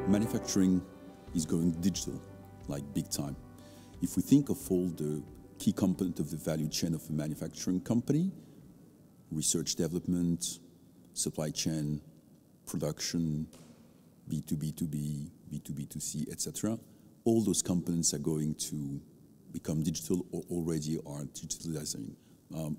Manufacturing is going digital, like big time. If we think of all the key components of the value chain of a manufacturing company, research development, supply chain, production, B2B2B, B2B2C, etc., all those components are going to become digital or already are digitalizing.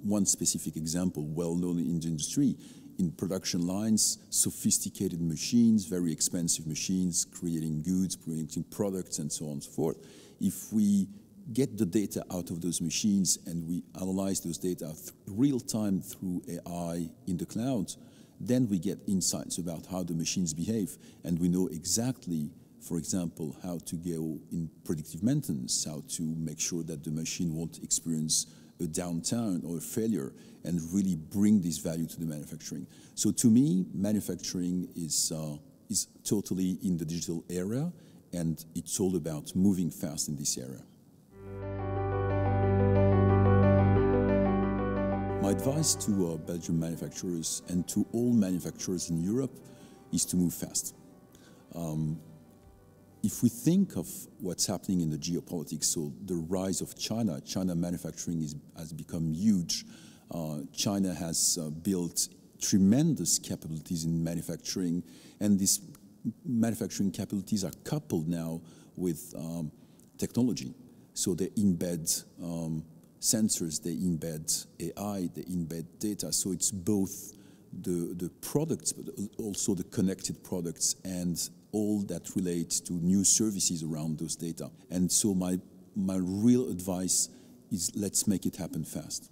One specific example, well known in the industry, in production lines, sophisticated machines, very expensive machines, creating goods, creating products, and so on and so forth. If we get the data out of those machines and we analyze those data real time through AI in the cloud, then we get insights about how the machines behave, and we know exactly, for example, how to go in predictive maintenance, how to make sure that the machine won't experience a downtime or a failure, and really bring this value to the manufacturing. So to me, manufacturing is totally in the digital era, and it's all about moving fast in this area. My advice to Belgian manufacturers and to all manufacturers in Europe is to move fast. If we think of what's happening in the geopolitics, so the rise of China manufacturing has become huge. China has built tremendous capabilities in manufacturing, and these manufacturing capabilities are coupled now with technology. So they embed sensors, they embed AI, they embed data. So it's both the products, but also the connected products and all that relates to new services around those data. And so my real advice is let's make it happen fast.